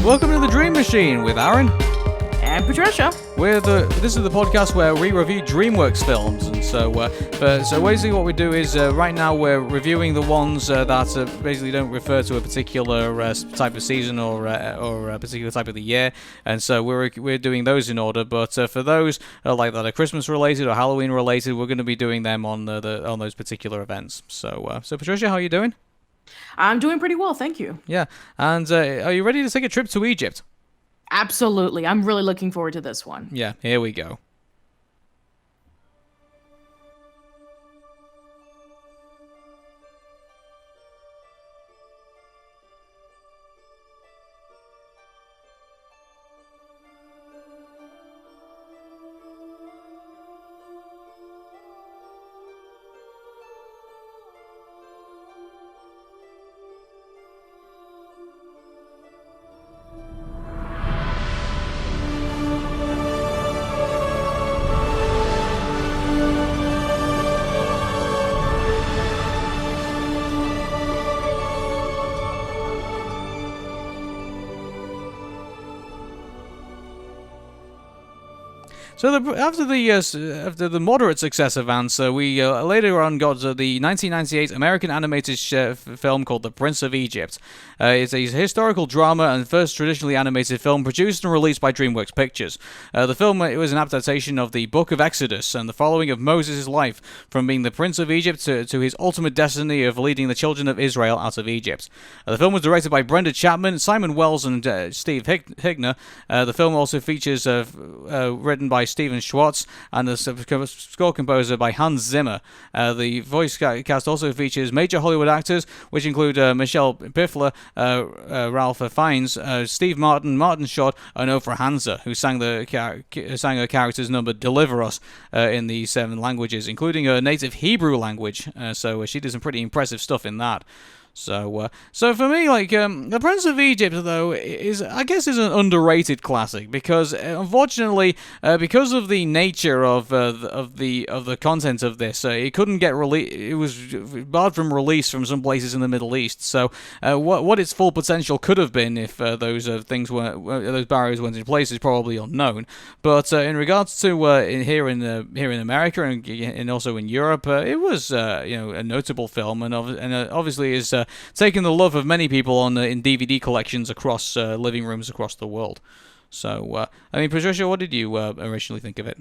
Welcome to the Dream Machine with Arun and Patricia. This is the podcast where we review DreamWorks films, and so basically what we do is right now we're reviewing the ones that basically don't refer to a particular type of season or a particular type of the year, and so we're doing those in order. But for those like that are Christmas related or Halloween related, we're going to be doing them on on those particular events. So Patricia, how are you doing? I'm doing pretty well, thank you. Yeah, and are you ready to take a trip to Egypt? Absolutely. I'm really looking forward to this one. Yeah, here we go. So after the moderate success of Ants, we later on got the 1998 American animated film called The Prince of Egypt. It's a historical drama and first traditionally animated film produced and released by DreamWorks Pictures. The film it was an adaptation of the Book of Exodus and the following of Moses' life from being the Prince of Egypt to his ultimate destiny of leading the children of Israel out of Egypt. The film was directed by Brenda Chapman, Simon Wells, and Steve Higner. The film also features written by Stephen Schwartz and the score composer by Hans Zimmer. The voice cast also features major Hollywood actors, which include Michelle Pfeiffer, Ralph Fiennes, Steve Martin, Martin Short, and Oprah Hansa, who sang her character's number "Deliver Us" in the 7 languages, including her native Hebrew language. So she did some pretty impressive stuff in that. So for me, The Prince of Egypt, though, is an underrated classic because, unfortunately, because of the nature of the content of this, it couldn't get it was barred from release from some places in the Middle East. So, what its full potential could have been if those barriers weren't in place is probably unknown. But in regards to here in America and also in Europe, it was a notable film and obviously is taking the love of many people in DVD collections across living rooms across the world. So, Patricia, what did you originally think of it?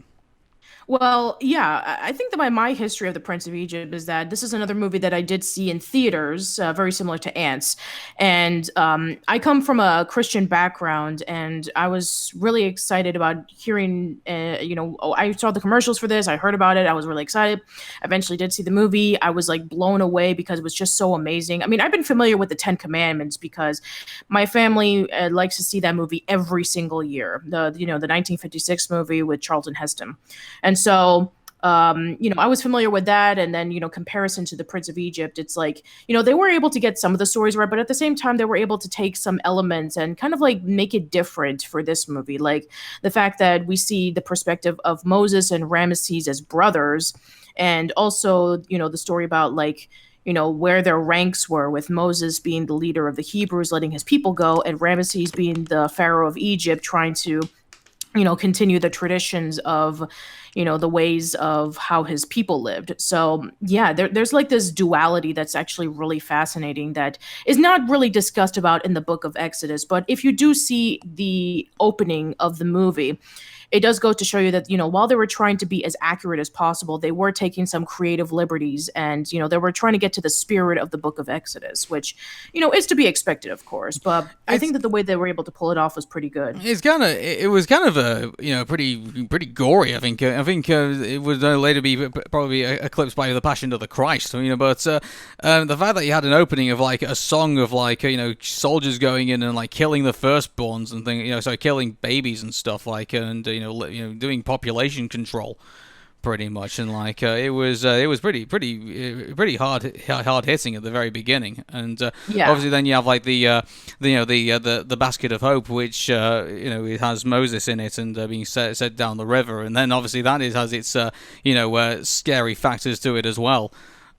Well, yeah, I think that my history of The Prince of Egypt is that this is another movie that I did see in theaters, very similar to Ants. And I come from a Christian background, and I was really excited about hearing, I saw the commercials for this, I heard about it, I was really excited. Eventually did see the movie. I was blown away because it was just so amazing. I mean, I've been familiar with the 10 Commandments because my family likes to see that movie every single year. The 1956 movie with Charlton Heston. And so, I was familiar with that. And then, comparison to The Prince of Egypt, it's they were able to get some of the stories right, but at the same time, they were able to take some elements and kind of make it different for this movie. Like the fact that we see the perspective of Moses and Ramesses as brothers. And also, the story about where their ranks were, with Moses being the leader of the Hebrews, letting his people go, and Ramesses being the Pharaoh of Egypt, trying to continue the traditions of, the ways of how his people lived. So yeah, there's this duality that's actually really fascinating that is not really discussed about in the Book of Exodus. But if you do see the opening of the movie, it does go to show you that, while they were trying to be as accurate as possible, they were taking some creative liberties and, they were trying to get to the spirit of the Book of Exodus, which, is to be expected, of course. But I think that the way they were able to pull it off was pretty good. It was kind of pretty gory. I think it would later be probably eclipsed by The Passion of the Christ, but the fact that you had an opening of a song of soldiers going in and killing the firstborns and things, killing babies and stuff and doing population control, pretty much, and it was pretty hard hitting at the very beginning, and obviously then you have the basket of hope, which it has Moses in it and being set down the river, and then obviously that has its scary factors to it as well,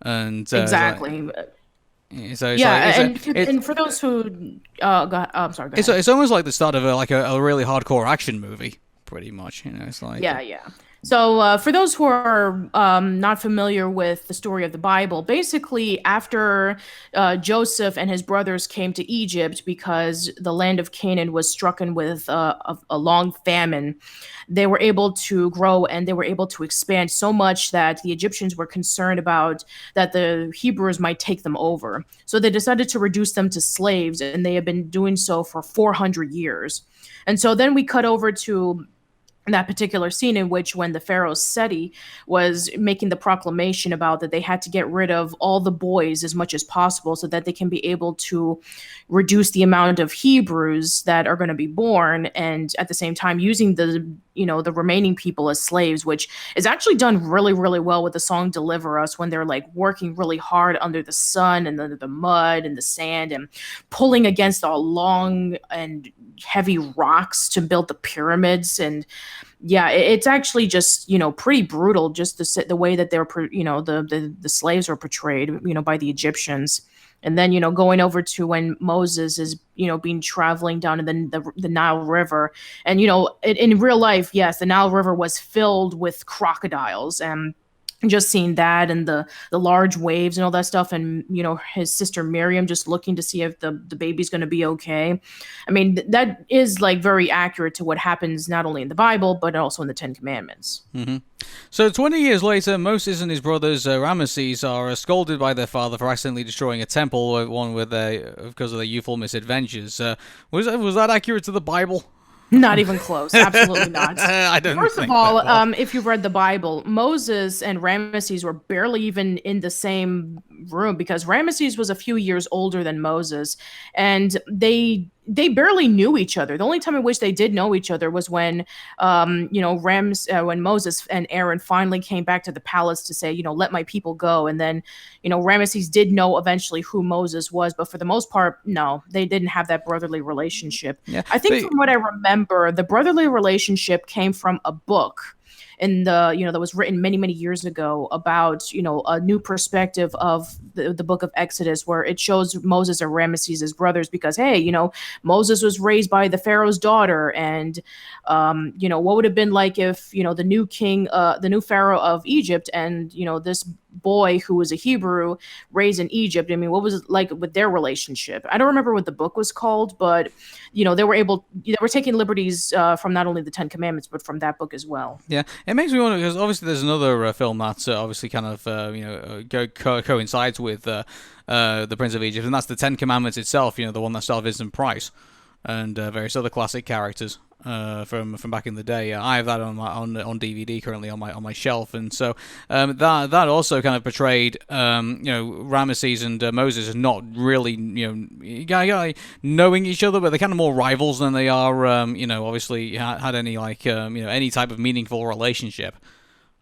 and exactly. And for those who, I'm sorry, go ahead. it's almost like the start of a really hardcore action movie, pretty much. It's like Yeah. So, for those who are not familiar with the story of the Bible, basically, after Joseph and his brothers came to Egypt because the land of Canaan was stricken with a long famine, they were able to grow and they were able to expand so much that the Egyptians were concerned about that the Hebrews might take them over. So, they decided to reduce them to slaves, and they have been doing so for 400 years. And so then we cut over to that particular scene in which when the pharaoh Seti was making the proclamation about that they had to get rid of all the boys as much as possible so that they can be able to reduce the amount of Hebrews that are going to be born, and at the same time using the remaining people as slaves, which is actually done really, really well with the song Deliver Us, when they're like working really hard under the sun and under the mud and the sand and pulling against all long and heavy rocks to build the pyramids. And yeah, it's actually just pretty brutal, just the way that they're the slaves are portrayed by the Egyptians. And then going over to when Moses is being traveling down in the Nile River, and in real life, yes, the Nile River was filled with crocodiles, and just seeing that and the large waves and all that stuff, and his sister Miriam just looking to see if the baby's going to be okay. I mean, that is like very accurate to what happens not only in the Bible but also in the Ten Commandments. Mm-hmm. So 20 years later, Moses and his brothers Ramesses are scolded by their father for accidentally destroying a temple, because of their youthful misadventures. Was that accurate to the Bible? Not even close. Absolutely not. I don't First think of all, that was. if you've read the Bible, Moses and Ramesses were barely even in the same room, because Ramesses was a few years older than Moses, and they barely knew each other. The only time in which they did know each other was when when Moses and Aaron finally came back to the palace to say, let my people go. And then Ramesses did know eventually who Moses was, but for the most part, no, they didn't have that brotherly relationship. Yeah, I think from what I remember, the brotherly relationship came from a book that was written many, many years ago about a new perspective of the book of Exodus, where it shows Moses and Ramesses as brothers because, hey, Moses was raised by the Pharaoh's daughter, and what would have been like if the new king, the new Pharaoh of Egypt, and this boy who was a Hebrew raised in Egypt. I mean, what was it like with their relationship? I don't remember what the book was called, but they were taking liberties from not only the Ten Commandments but from that book as well. Yeah, it makes me wonder, because obviously there's another film that obviously kind of coincides with the Prince of Egypt, and that's the Ten Commandments itself. The one that starred Vincent Price and various other classic characters from back in the day. I have that on DVD currently on my shelf, and so that also kind of portrayed Ramesses and Moses as not really knowing each other, but they're kind of more rivals than they are obviously had any any type of meaningful relationship.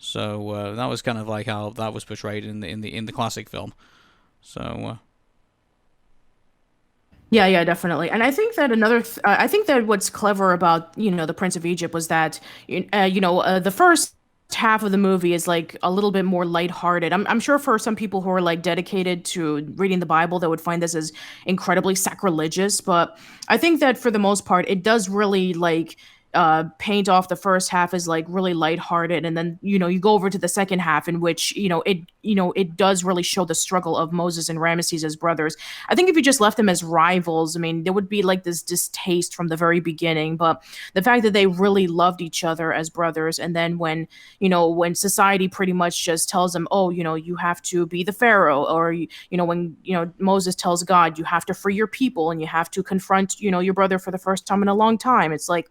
So that was kind of like how that was portrayed in the classic film. So. Yeah, definitely. And I think that I think that what's clever about, the Prince of Egypt was that, the first half of the movie is like a little bit more lighthearted. I'm sure for some people who are like dedicated to reading the Bible, they would find this as incredibly sacrilegious. But I think that for the most part, it does really paint off the first half as like really lighthearted, and then you go over to the second half in which it does really show the struggle of Moses and Ramesses as brothers. I think if you just left them as rivals, I mean, there would be like this distaste from the very beginning, but the fact that they really loved each other as brothers, and then when society pretty much just tells them, oh, you have to be the Pharaoh, or when Moses tells God you have to free your people and you have to confront your brother for the first time in a long time, it's like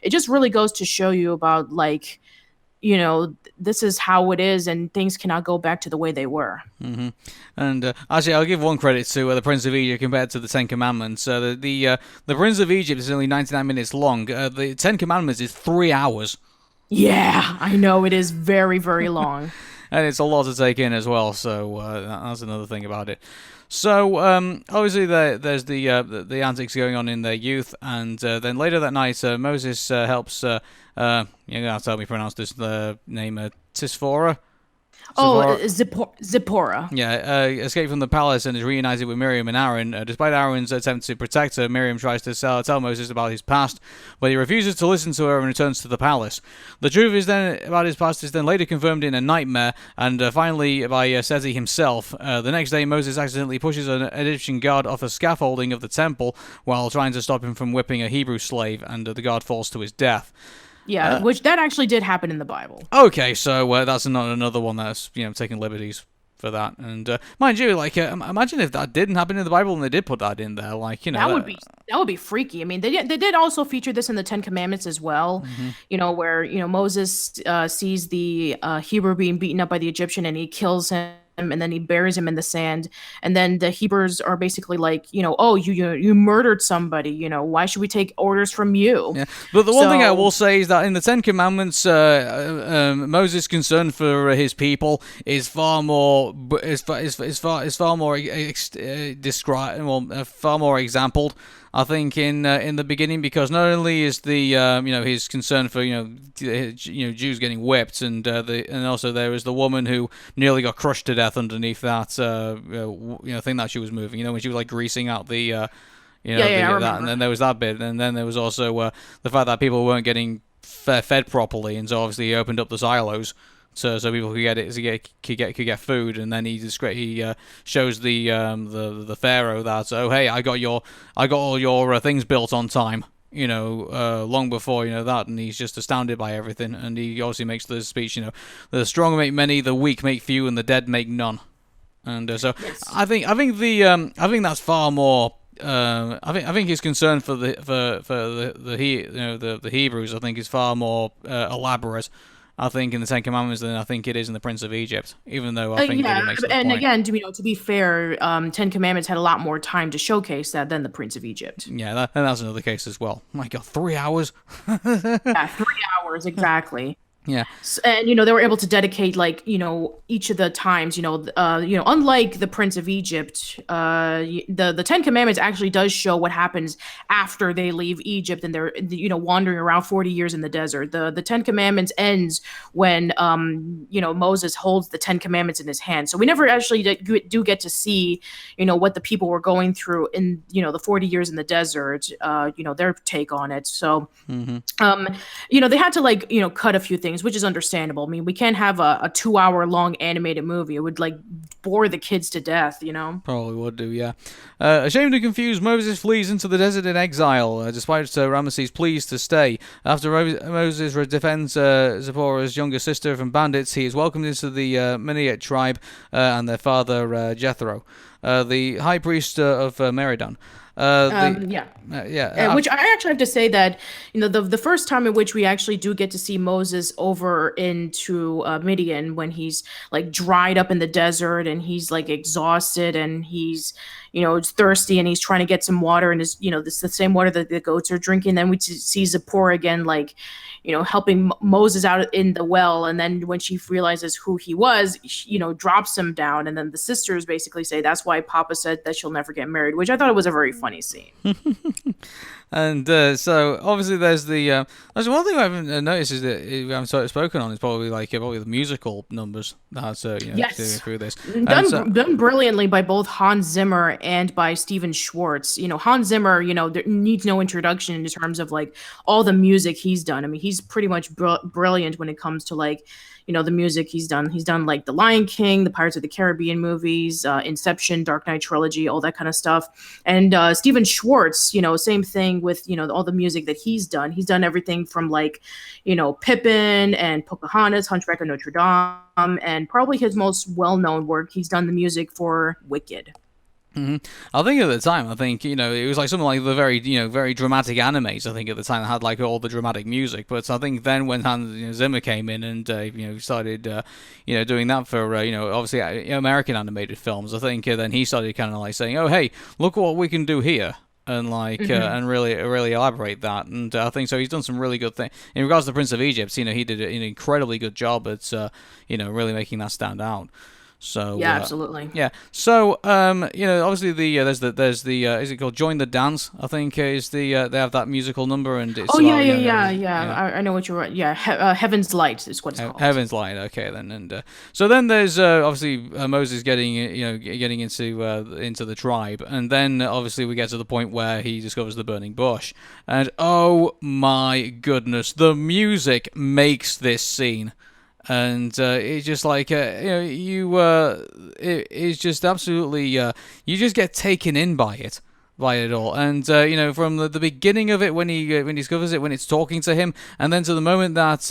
it just really goes to show you about this is how it is, and things cannot go back to the way they were. Mm-hmm. And actually, I'll give one credit to the Prince of Egypt compared to the Ten Commandments. The Prince of Egypt is only 99 minutes long. The Ten Commandments is 3 hours. Yeah, I know, it is very, very long. And it's a lot to take in as well, so that's another thing about it. So obviously there's the antics going on in their youth, and then later that night Moses helps. You're gonna have to help me pronounce this name, Tisphora. Oh, Zipporah. Zipporah. Yeah, escaped from the palace and is reunited with Miriam and Aaron. Despite Aaron's attempt to protect her, Miriam tries to tell Moses about his past, but he refuses to listen to her and returns to the palace. The truth is then about his past is then later confirmed in a nightmare, and finally by Seti himself. The next day, Moses accidentally pushes an Egyptian guard off a scaffolding of the temple while trying to stop him from whipping a Hebrew slave, and the guard falls to his death. Yeah, which that actually did happen in the Bible. Okay, so that's not another one that's taking liberties for that. And mind you, like imagine if that didn't happen in the Bible and they did put that in there, like That would be freaky. I mean, they did also feature this in the Ten Commandments as well. Where Moses sees the Hebrew being beaten up by the Egyptian and he kills him. And then he buries him in the sand, and then the Hebrews are basically like, oh, you murdered somebody, why should we take orders from you? Yeah, but the one thing I will say is that in the Ten Commandments, Moses' concern for his people is far more far more described, far more exampled. I think in the beginning, because not only is the his concern for Jews getting whipped, and also there was the woman who nearly got crushed to death underneath that thing that she was moving, when she was like greasing out the I remember. that, and then there was that bit, and then there was also the fact that people weren't getting fed properly, and so obviously he opened up the silos. So people could get food, and then he shows the pharaoh that, oh hey, I got all your things built on time, long before that, and he's just astounded by everything, and he obviously makes the speech, the strong make many, the weak make few, and the dead make none, and so yes. I think that's far more. I think his concern for the Hebrews, I think, is far more elaborate. I think in the Ten Commandments than I think it is in the Prince of Egypt, even though I think it makes the point. Again, to be fair, Ten Commandments had a lot more time to showcase that than the Prince of Egypt. Yeah, and that's another case as well. My God, 3 hours? Yeah, 3 hours, exactly. Yeah, and they were able to dedicate each of the times. Unlike the Prince of Egypt, the Ten Commandments actually does show what happens after they leave Egypt and they're wandering around 40 years in the desert. The Ten Commandments ends when Moses holds the Ten Commandments in his hand. So we never actually do get to see what the people were going through in the 40 years in the desert. Their take on it. So they had to cut a few things, which is understandable. I mean, we can't have a 2-hour long animated movie. It would bore the kids to death, Probably would do, yeah. Ashamed and confused, Moses flees into the desert in exile, despite Ramesses' pleas to stay. After Moses defends Zipporah's younger sister from bandits, he is welcomed into the Mennonite tribe and their father Jethro, the high priest of Meridon. Which I actually have to say that the first time in which we actually do get to see Moses over into Midian, when he's dried up in the desert and he's exhausted and he's thirsty and he's trying to get some water, and is this is the same water that the goats are drinking. Then we see Zipporah again helping Moses out in the well, and then when she realizes who he was, she, drops him down, and then the sisters basically say that's why Papa said that she'll never get married, which I thought it was a very funny scene. And so obviously there's the one thing I haven't noticed is that we haven't spoken on is probably the musical numbers that's yes. through this done brilliantly by both Hans Zimmer and by Steven Schwartz. Hans Zimmer needs no introduction in terms of all the music he's done. I mean, he's pretty much brilliant when it comes to the music he's done. He's done The Lion King, the Pirates of the Caribbean movies, Inception, Dark Knight trilogy, all that kind of stuff. And Steven Schwartz, same thing with all the music that he's done. He's done everything from Pippin and Pocahontas, Hunchback of Notre Dame, and probably his most well-known work, he's done the music for Wicked. Mm-hmm. I think at the time, it was something like the very very dramatic animes. I think at the time that had all the dramatic music. But I think then when Hans Zimmer came in and started doing that for obviously American animated films, I think then he started kind of saying, oh hey, look what we can do here. And and really elaborate that, and I think so. He's done some really good things in regards to the Prince of Egypt. He did an incredibly good job at really making that stand out. So Yeah, absolutely. yeah. So obviously there's the is it called Join the Dance? I think is they have that musical number, and it's Oh about, yeah, yeah, yeah, obviously, yeah. yeah. I know what you're. Yeah, Heaven's Light is what it's called. Heaven's Light. Okay, then, and so then there's obviously Moses getting getting into the tribe, and then obviously we get to the point where he discovers the burning bush, and oh my goodness, the music makes this scene. And it's just like it's just absolutely you just get taken in by it all, and from the beginning of it when he discovers it, when it's talking to him, and then to the moment that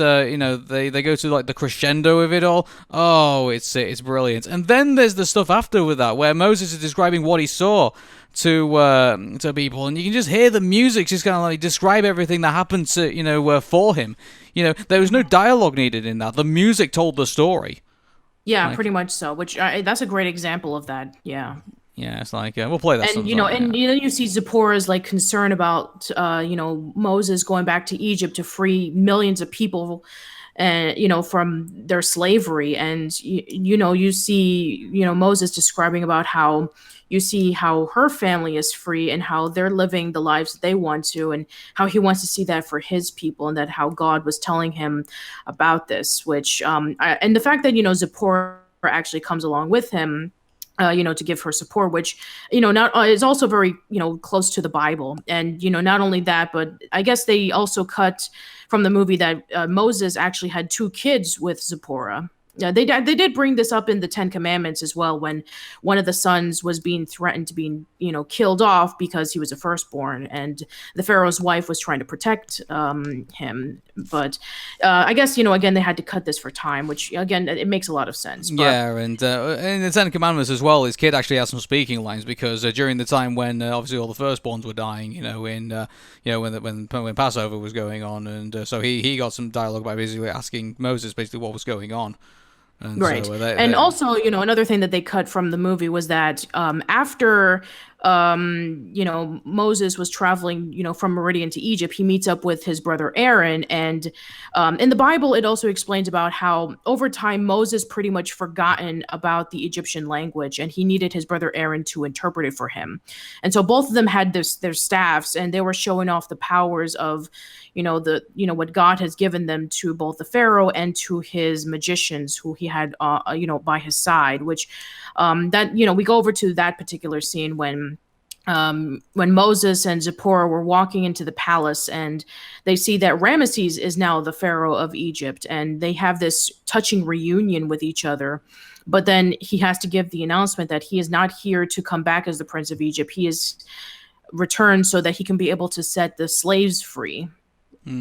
they go to like the crescendo of it all. Oh, it's brilliant. And then there's the stuff after with that where Moses is describing what he saw to people, and you can just hear the music just kind of like describe everything that happened to for him. There was no dialogue needed in that. The music told the story. Yeah, pretty much so. Which that's a great example of that. Yeah. Yeah, it's like we'll play that And sometime. you see Zipporah's like concern about Moses going back to Egypt to free millions of people, and from their slavery. And you see Moses describing about how you see how her family is free and how they're living the lives that they want to, and how he wants to see that for his people, and that how God was telling him about this. Which and the fact that Zipporah actually comes along with him, to give her support, which, not is also very, close to the Bible. And, not only that, but I guess they also cut from the movie that Moses actually had 2 kids with Zipporah. Yeah, they did bring this up in the Ten Commandments as well, when one of the sons was being threatened to be, killed off because he was a firstborn, and the Pharaoh's wife was trying to protect him. But I guess again they had to cut this for time, which again it makes a lot of sense. But, Yeah, and in the Ten Commandments as well, his kid actually has some speaking lines, because during the time when obviously all the firstborns were dying, when Passover was going on, and so he got some dialogue by basically asking Moses basically what was going on. And right. So, and also, another thing that they cut from the movie was that after Moses was traveling, from Meridian to Egypt, he meets up with his brother Aaron. And in the Bible, it also explains about how over time Moses pretty much forgotten about the Egyptian language, and he needed his brother Aaron to interpret it for him. And so both of them had their staffs, and they were showing off the powers of, what God has given them to both the Pharaoh and to his magicians who he had, by his side. Which that we go over to that particular scene when Moses and Zipporah were walking into the palace, and they see that Ramesses is now the Pharaoh of Egypt, and they have this touching reunion with each other. But then he has to give the announcement that he is not here to come back as the Prince of Egypt. He is returned so that he can be able to set the slaves free.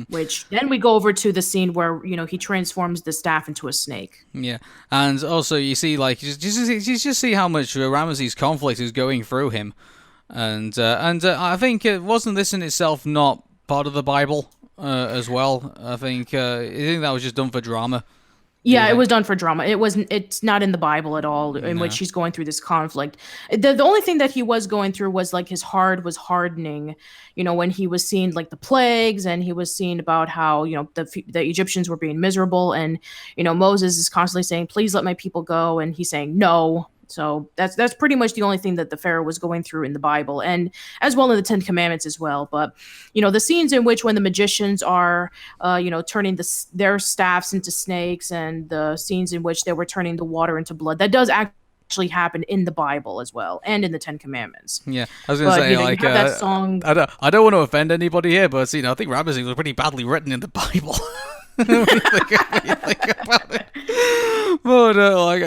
Which then we go over to the scene where he transforms the staff into a snake. Yeah, and also you see like you just see how much Ramesses' conflict is going through him, and I think wasn't this in itself not part of the Bible as well? I think that was just done for drama. Yeah, it was done for drama. It's not in the Bible at all, in which he's going through this conflict. The only thing that he was going through was like his heart was hardening, when he was seeing like the plagues, and he was seeing about how, the Egyptians were being miserable, and, Moses is constantly saying, please let my people go. And he's saying, no. So that's pretty much the only thing that the Pharaoh was going through in the Bible, and as well in the Ten Commandments as well. But the scenes in which when the magicians are turning their staffs into snakes, and the scenes in which they were turning the water into blood, that does actually happen in the Bible as well, and in the Ten Commandments. Yeah, I was going to say, like, you have that song. I don't want to offend anybody here, but I think Ramesses was pretty badly written in the Bible. when you think about it. But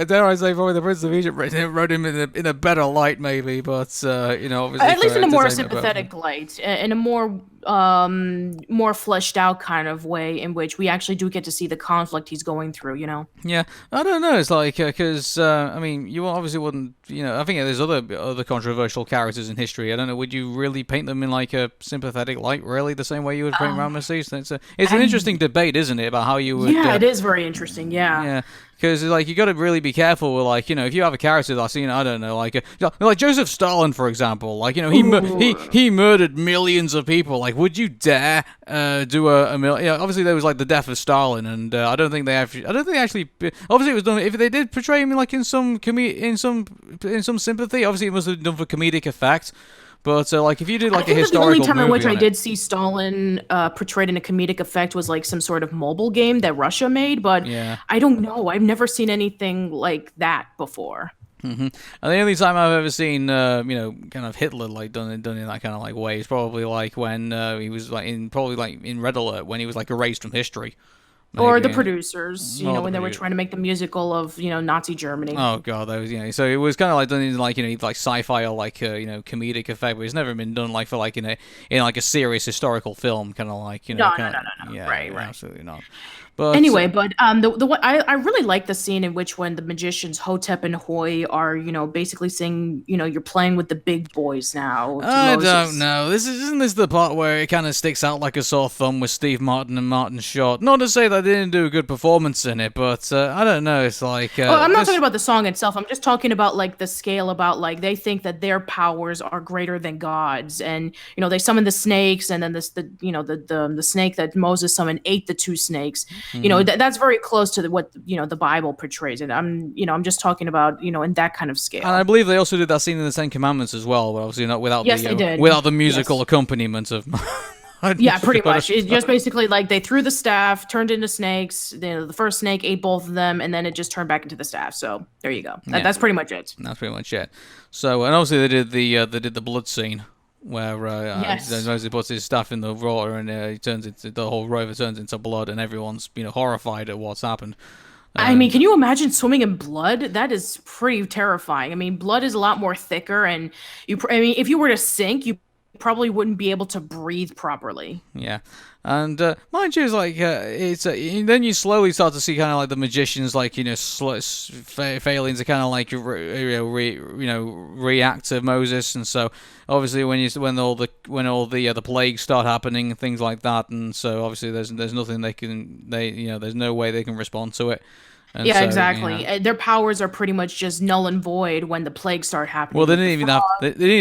dare I say, probably the Prince of Egypt wrote him in a better light, maybe. But obviously, at least in a more entertainment sympathetic light, in a more fleshed out kind of way, in which we actually do get to see the conflict he's going through. Yeah, I don't know. It's like because you obviously wouldn't. I think there's other controversial characters in history. I don't know. Would you really paint them in like a sympathetic light, really, the same way you would paint Ramesses? It's an interesting debate, isn't it, about how you would? Yeah, it is very interesting. Yeah. Yeah. Because like you got to really be careful with like if you have a character that's I don't know like Joseph Stalin for example, like he murdered millions of people. Like, would you dare do a obviously there was like the death of Stalin, and I don't think they actually obviously it was done. If they did portray him like in some sympathy, obviously it must have been done for comedic effect. But like if you did like a historical movie, the only time in which I did see Stalin portrayed in a comedic effect was like some sort of mobile game that Russia made. But I don't know. I've never seen anything like that before. And the only time I've ever seen, kind of Hitler like done in that kind of like way is probably like when he was like in Red Alert when he was like erased from history. Maybe. Or the producers, when they were trying to make the musical of, Nazi Germany. Oh god, that was so it was kind of like done in like like sci-fi or like comedic effect, but it's never been done like for like in like a serious historical film, kind of like No, yeah, right, absolutely not. But anyway, the one I really like the scene in which when the magicians Hotep and Hoy are basically saying you're playing with the big boys now. I don't know. Isn't this the part where it kind of sticks out like a sore thumb with Steve Martin and Martin Short? Not to say that they didn't do a good performance in it, but I don't know. It's like I'm not talking about the song itself. I'm just talking about like the scale about like they think that their powers are greater than God's, and they summon the snakes, and then the snake that Moses summoned ate the two snakes. That's very close to what the Bible portrays it. I'm just talking about in that kind of scale. And I believe they also did that scene in the Ten Commandments as well, but obviously not without without the musical accompaniment of. Yeah, pretty much. It's just basically like they threw the staff, turned into snakes. The first snake ate both of them, and then it just turned back into the staff. So there you go. That's pretty much it. That's pretty much it. So and obviously they did the blood scene. Where Moses puts his stuff in the water and the whole rover turns into blood, and everyone's horrified at what's happened. I mean, can you imagine swimming in blood? That is pretty terrifying. I mean, blood is a lot more thicker, and if you were to sink, you probably wouldn't be able to breathe properly. Yeah. And mind you, it's like it's then you slowly start to see kind of like the magicians like failing to kind of like react to Moses, and so obviously when all the plagues start happening and things like that, and so obviously there's nothing there's no way they can respond to it. And exactly. Their powers are pretty much just null and void when the plagues start happening. Well, they didn't even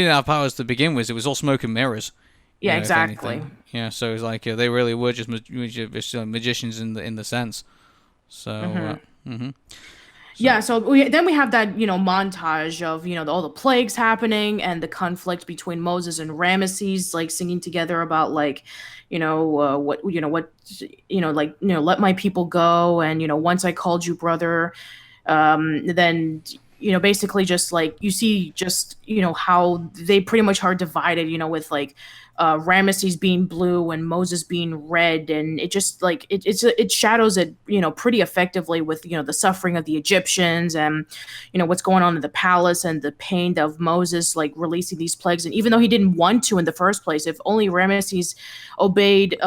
have powers to begin with. It was all smoke and mirrors. Yeah, exactly. Yeah, so it's like they really were just magicians in the sense. So, Yeah, so then we have that montage of Mm-hmm. all the plagues happening and the conflict between Moses and Ramesses, like singing together about like let my people go, and once I called you brother, then basically just like you see just how they pretty much are divided, with like Ramesses being blue and Moses being red, and it just like it shadows it pretty effectively with the suffering of the Egyptians and what's going on in the palace and the pain of Moses like releasing these plagues. And even though he didn't want to in the first place, if only Ramesses obeyed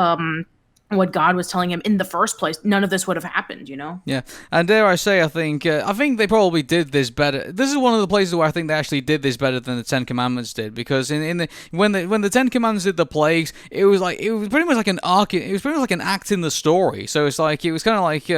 what God was telling him in the first place, none of this would have happened, Yeah, and dare I say, I think they probably did this better. This is one of the places where I think they actually did this better than the Ten Commandments did, because when the Ten Commandments did the plagues, it was pretty much like an arc. It was pretty much like an act in the story. So it's like it was kind of like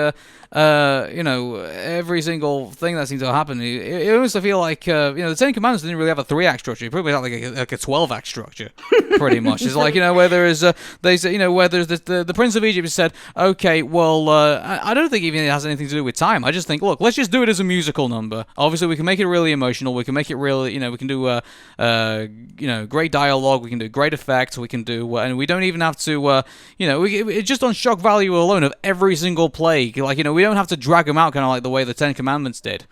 every single thing that seemed to happen. It almost feel like the Ten Commandments didn't really have a 3-act structure. It probably had like a 12-act structure, pretty much. It's like where there is they say where there's the Prince of Egypt said, okay, well, I don't think even it has anything to do with time. I just think, look, let's just do it as a musical number. Obviously, we can make it really emotional. We can make it really, we can do, great dialogue. We can do great effects. We can do, and we don't even have to, it's just on shock value alone of every single plague. Like, we don't have to drag them out kind of like the way the Ten Commandments did.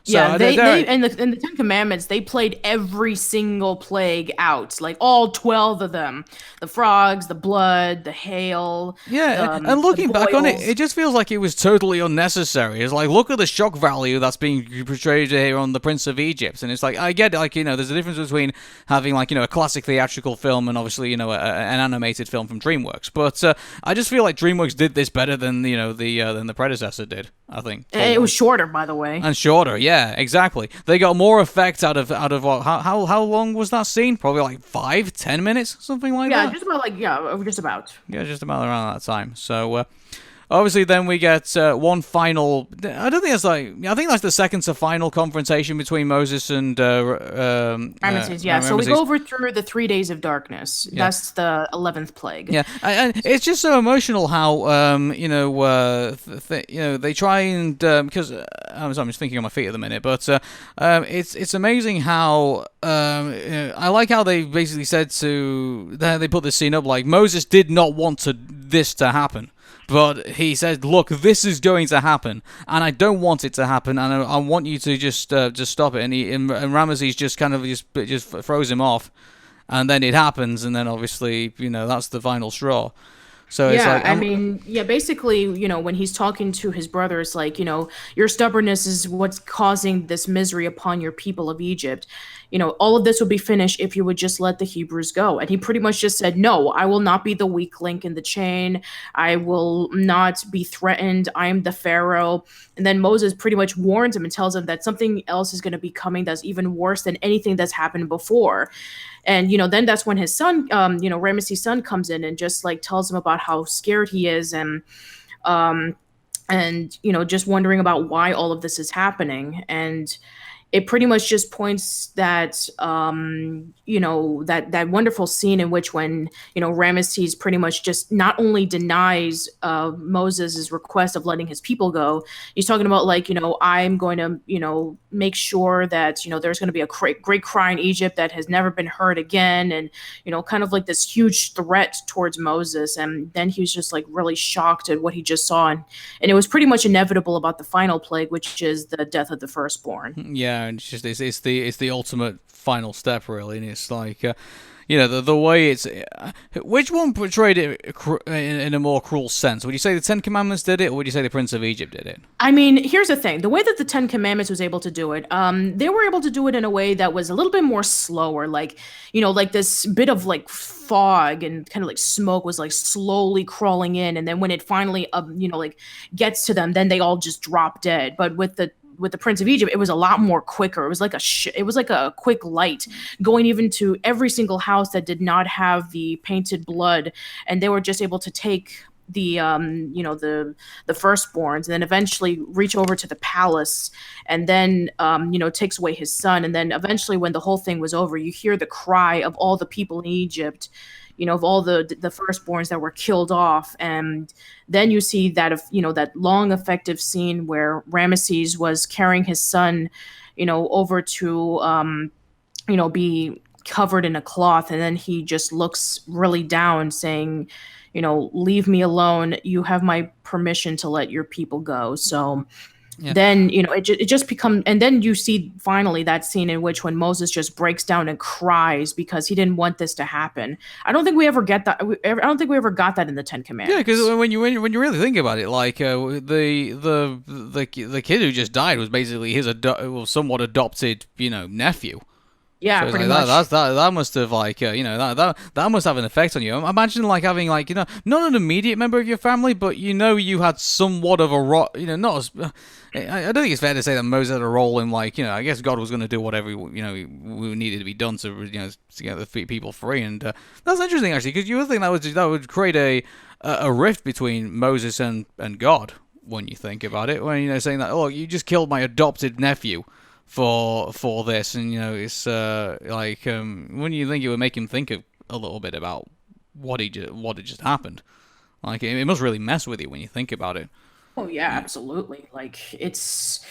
So yeah, they in the Ten Commandments, they played every single plague out, like all 12 of them. The frogs, the blood, the hail. Yeah, and looking back on it, it just feels like it was totally unnecessary. It's like, look at the shock value that's being portrayed here on the Prince of Egypt. And it's like, I get it, like, there's a difference between having like, a classic theatrical film and obviously, an animated film from DreamWorks. But I just feel like DreamWorks did this better than, than the predecessor did, I think. It was shorter, by the way. And shorter, yeah, exactly. They got more effect out of what? How long was that scene? Probably like 5-10 minutes, something like that. Just about. Yeah, just about around that time. So, obviously then we get one final. I don't think that's like. I think that's the second to final confrontation between Moses and Ramesses, yeah. So we go over through the 3 days of darkness. Yeah. That's the 11th plague. Yeah, and it's just so emotional how they try and because I'm just thinking on my feet at the minute, but it's amazing how I like how they basically said they put this scene up like Moses did not want this to happen. But he said, "Look, this is going to happen, and I don't want it to happen, and I want you to just stop it." And Ramesses just kind of just throws him off, and then it happens, and then obviously that's the final straw. So it's like, basically, when he's talking to his brother, it's like, your stubbornness is what's causing this misery upon your people of Egypt. All of this would be finished if you would just let the Hebrews go. And he pretty much just said, no, I will not be the weak link in the chain. I will not be threatened. I am the Pharaoh. And then Moses pretty much warns him and tells him that something else is going to be coming that's even worse than anything that's happened before. And, then that's when his son, Ramesses' son comes in and just like tells him about how scared he is and just wondering about why all of this is happening. And it pretty much just points that, that wonderful scene in which when, Ramesses pretty much just not only denies Moses' request of letting his people go, he's talking about like, I'm going to, make sure that, there's going to be a great cry in Egypt that has never been heard again. And, kind of like this huge threat towards Moses. And then he was just like really shocked at what he just saw. And it was pretty much inevitable about the final plague, which is the death of the firstborn. Yeah. And it's the ultimate final step, really, and it's like the way it's which one portrayed it in a more cruel sense? Would you say the Ten Commandments did it, or would you say the Prince of Egypt did it? I mean, here's the thing: the way that the Ten Commandments was able to do it, they were able to do it in a way that was a little bit more slower, like like this bit of like fog and kind of like smoke was like slowly crawling in, and then when it finally like gets to them, then they all just drop dead. But with the Prince of Egypt, it was a lot more quicker. It was like a quick light going even to every single house that did not have the painted blood, and they were just able to take the the firstborns and then eventually reach over to the palace and then takes away his son. And then eventually when the whole thing was over, you hear the cry of all the people in Egypt, of all the firstborns that were killed off. And then you see that that long effective scene where Ramesses was carrying his son over to be covered in a cloth, and then he just looks really down saying, leave me alone, you have my permission to let your people go. So yeah. Then it just becomes, and then you see finally that scene in which when Moses just breaks down and cries because he didn't want this to happen. I don't think we ever get that. I don't think we ever got that in the Ten Commandments. Yeah, because when you really think about it, like the kid who just died was basically his somewhat adopted nephew. Yeah, so pretty much. That must have that must have an effect on you. Imagine like having like not an immediate member of your family, but you had somewhat of a not as. I don't think it's fair to say that Moses had a role in like I guess God was going to do whatever we needed to be done to to get the people free, and that's interesting actually, because you would think that would create a rift between Moses and God when you think about it, when saying that, oh, you just killed my adopted nephew for this, and it's when you think it would make him think a little bit about what had just happened, like it must really mess with you when you think about it. Oh yeah, absolutely. Like it's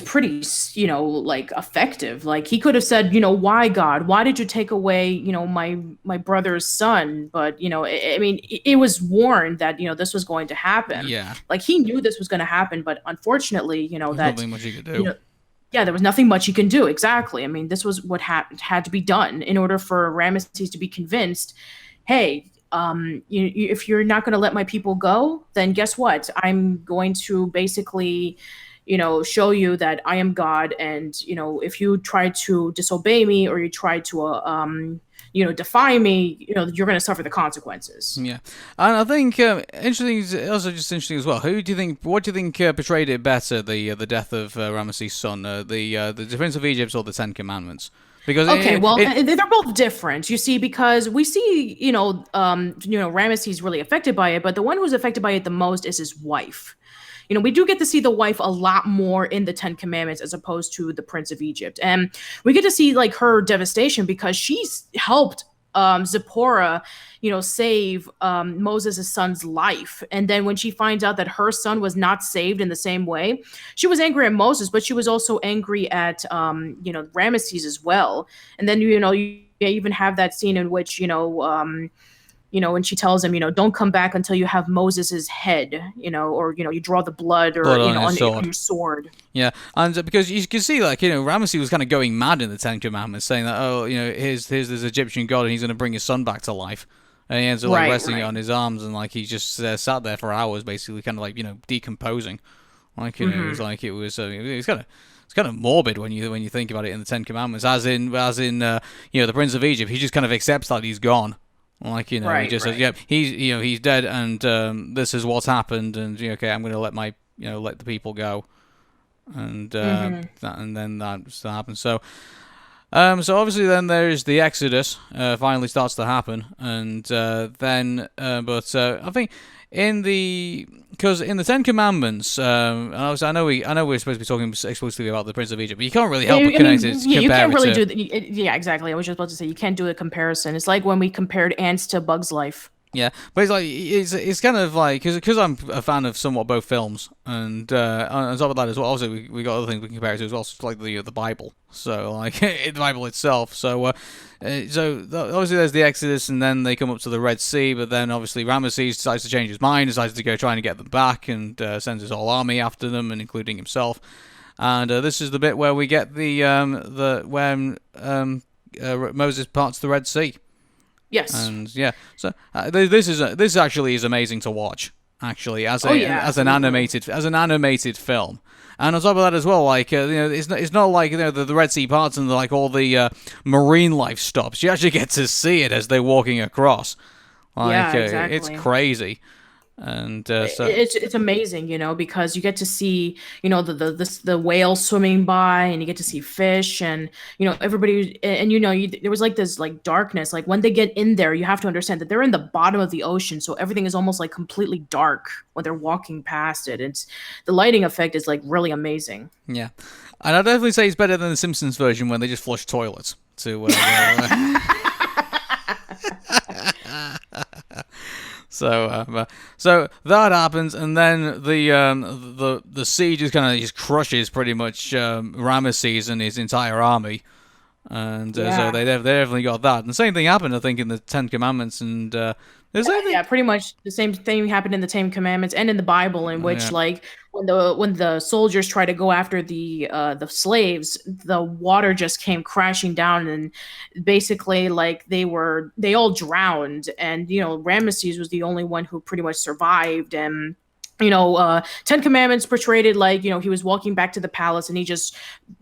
pretty like effective. Like he could have said, why God, why did you take away my brother's son? But I mean it was warned that this was going to happen. Yeah, like he knew this was going to happen, but unfortunately there's nothing much he could do. Yeah, there was nothing much he can do. Exactly. I mean, this was what had to be done in order for Ramesses to be convinced, hey, if you're not going to let my people go, then guess what? I'm going to basically, show you that I am God. And, if you try to disobey me or you try to, defy me, you're going to suffer the consequences. Yeah. And I think also just interesting as well. What do you think portrayed it better, the death of Ramesses' son, the Prince of Egypt or the Ten Commandments? Because Okay, well, they're both different. You see, because we see, Ramesses really affected by it, but the one who's affected by it the most is his wife. We do get to see the wife a lot more in the Ten Commandments as opposed to the Prince of Egypt, and we get to see like her devastation because she's helped Zipporah, save Moses' son's life. And then when she finds out that her son was not saved in the same way, she was angry at Moses, but she was also angry at, Ramesses as well. And then, you even have that scene in which, when she tells him, don't come back until you have Moses's head, or, you draw the blood or, on your sword. Yeah, and because you can see, like, Ramesses was kind of going mad in the Ten Commandments, saying that, oh, here's this Egyptian god, and he's going to bring his son back to life. And he ends up like resting it on his arms, and like he just sat there for hours, basically, kind of like decomposing. Like it was like it was kind of morbid when you think about it in the Ten Commandments, as in the Prince of Egypt. He just kind of accepts that he's gone. Like, he just says, yeah, he's dead, and this is what's happened, and okay, I'm going to let let the people go, and then that happens. So obviously then there's the Exodus finally starts to happen, and but I think because in the Ten Commandments, I know we're supposed to be talking exclusively about the Prince of Egypt, but you can't really help but connect it. You can't really yeah, exactly. I was just about to say you can't do a comparison. It's like when we compared ants to Bug's Life. Yeah, but it's like it's kind of like because I'm a fan of somewhat both films, and on top of that as well, obviously we got other things we can compare it to as well, like the Bible. So like the Bible itself. So obviously there's the Exodus, and then they come up to the Red Sea, but then obviously Ramesses decides to change his mind, decides to go trying to get them back, and sends his whole army after them, and including himself. And this is the bit where we get when Moses parts the Red Sea. Yes. And yeah, so this actually is amazing to watch. Actually, as an animated film, and on top of that as well, like it's not like the Red Sea parts and like all the marine life stops. You actually get to see it as they're walking across. Like, exactly. It's crazy. And so it's amazing, because you get to see, the whales swimming by, and you get to see fish, and everybody, and there was like this like darkness. Like when they get in there, you have to understand that they're in the bottom of the ocean, so everything is almost like completely dark when they're walking past it. It's the lighting effect is like really amazing. Yeah, and I'd definitely say it's better than the Simpsons version when they just flush toilets to. So that happens, and then the sea just kind of crushes pretty much Ramesses and his entire army, and so they definitely got that. And the same thing happened, I think, in the Ten Commandments, and pretty much the same thing happened in the Ten Commandments and in the Bible, in which like when the soldiers try to go after the slaves, the water just came crashing down, and basically like they all drowned, and Ramesses was the only one who pretty much survived. And Ten Commandments portrayed it like, he was walking back to the palace and he just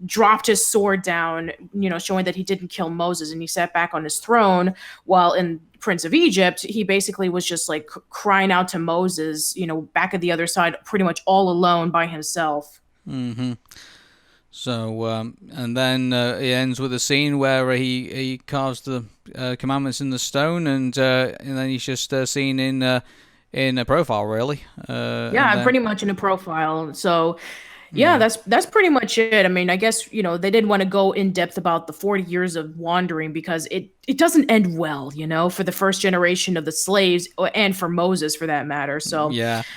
dropped his sword down, showing that he didn't kill Moses, and he sat back on his throne, while in Prince of Egypt, he basically was just like crying out to Moses, back at the other side, pretty much all alone by himself. Mm-hmm. So, and then it ends with a scene where he carves the commandments in the stone, and then he's just seen in a profile, really. Pretty much in a profile. So, that's pretty much it. I mean, I guess they didn't want to go in depth about the 40 years of wandering because it doesn't end well, for the first generation of the slaves and for Moses, for that matter. So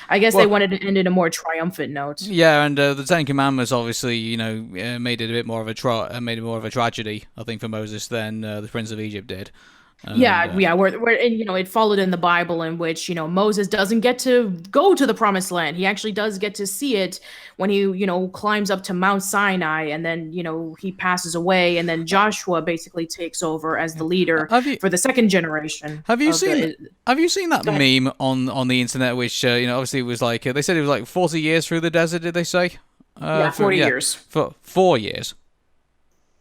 I guess they wanted to end in a more triumphant note. Yeah, and the Ten Commandments obviously made it a bit more of a tragedy, I think, for Moses than the Prince of Egypt did. Where it followed in the Bible, in which Moses doesn't get to go to the Promised Land. He actually does get to see it when he climbs up to Mount Sinai, and then he passes away, and then Joshua basically takes over as the leader for the second generation. Have you seen that meme on the internet, which obviously it was like they said it was like 40 years through the desert? Did they say? 40 years. For 4 years.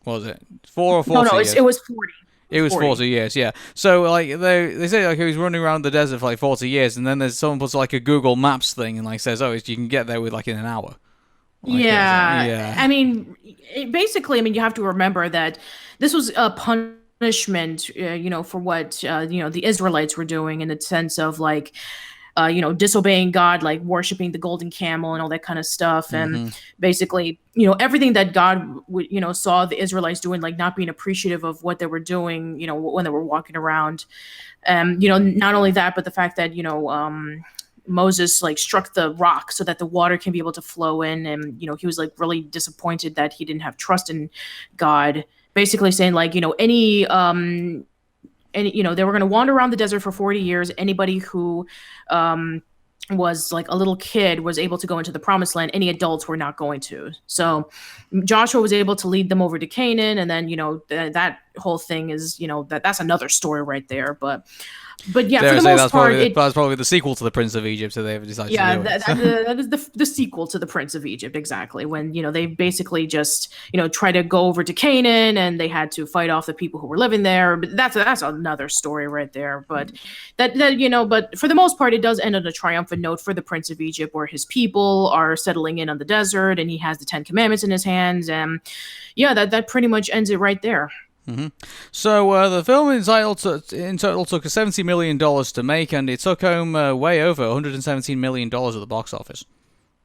What was it 4 or 40? No, it was 40. It was 40 years, yeah. So, like, they say, like, he was running around the desert for, like, 40 years, and then someone puts, like, a Google Maps thing and, like, says, you can get there with, like, in an hour. I guess. Yeah, Yeah. I mean, basically, I mean, you have to remember that this was a punishment, for what the Israelites were doing in the sense of like, disobeying God, like worshiping the golden camel and all that kind of stuff, and Mm-hmm. basically, everything that God would, saw the Israelites doing, like not being appreciative of what they were doing, when they were walking around. Not only that, but the fact that Moses like struck the rock so that the water can be able to flow in, and he was like really disappointed that he didn't have trust in God. Basically saying like they were going to wander around the desert for 40 years. Anybody who was like a little kid was able to go into the promised land. Any adults were not going to. So Joshua was able to lead them over to Canaan, and then that whole thing is that's another story right there. But yeah, Dare for I the say most part, that's probably the sequel to the Prince of Egypt, so they've decided yeah, to do it. that is the sequel to the Prince of Egypt, exactly. When they basically just try to go over to Canaan, and they had to fight off the people who were living there. But that's another story right there. But but for the most part, it does end on a triumphant note for the Prince of Egypt, where his people are settling in on the desert, and he has the Ten Commandments in his hands, and yeah, that pretty much ends it right there. Mm-hmm. So the film in total took $70 million to make, and it took home way over $117 million at the box office.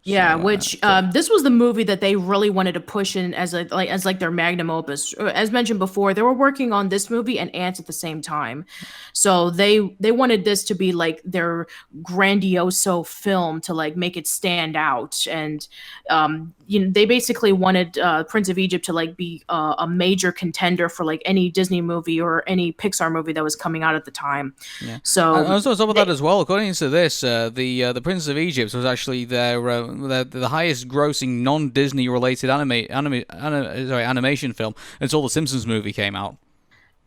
Yeah, So, which this was the movie that they really wanted to push in as like their magnum opus. As mentioned before, they were working on this movie and Ants at the same time, so they wanted this to be like their grandioso film to like make it stand out. And they basically wanted Prince of Egypt to like be a major contender for like any Disney movie or any Pixar movie that was coming out at the time. yeah. So And also on top of that as well, according to this, the Prince of Egypt was actually the highest grossing non-Disney related animation film until the Simpsons movie came out.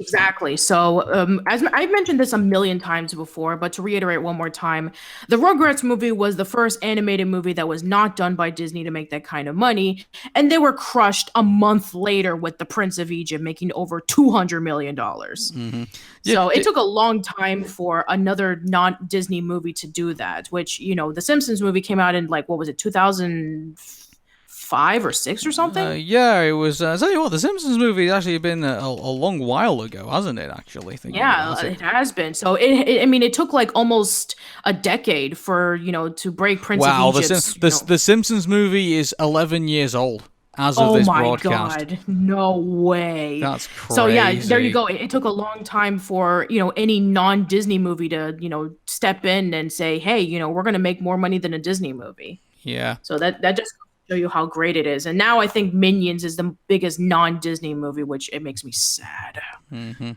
Exactly. So, as I've mentioned this a million times before, but to reiterate one more time, the Rugrats movie was the first animated movie that was not done by Disney to make that kind of money, and they were crushed a month later with The Prince of Egypt making over $200 million. Mm-hmm. So it took a long time for another non-Disney movie to do that. Which the Simpsons movie came out in like what was it, 2005 or six or something? Yeah, it was. I tell you what, the Simpsons movie has actually been a long while ago, hasn't it? Actually, thinking Yeah, about it has been. So I mean, it took like almost a decade for to break Prince Wow, of Egypt. the Simpsons movie is 11 years old as of this broadcast. God, no way. That's crazy. So yeah, there you go. It took a long time for any non-Disney movie to step in and say, hey, we're gonna make more money than a Disney movie. Yeah. So that just show you how great it is. And now I think Minions is the biggest non-Disney movie, which it makes me sad. Mm-hmm.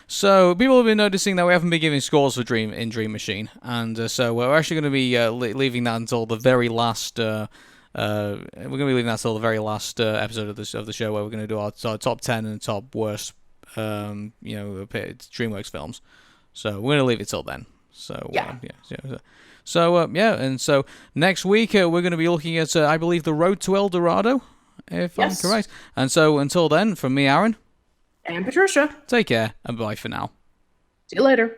So people have been noticing that we haven't been giving scores for DreamMachine, and so we're actually going to be leaving that until the very last. We're going to be leaving that until the very last episode of the show, where we're going to do our top 10 and top worst, DreamWorks films. So we're going to leave it till then. So yeah. And so next week we're going to be looking at, I believe, The Road to El Dorado, if I'm correct. And so until then, from me, Aaron. And Patricia. Take care, and bye for now. See you later.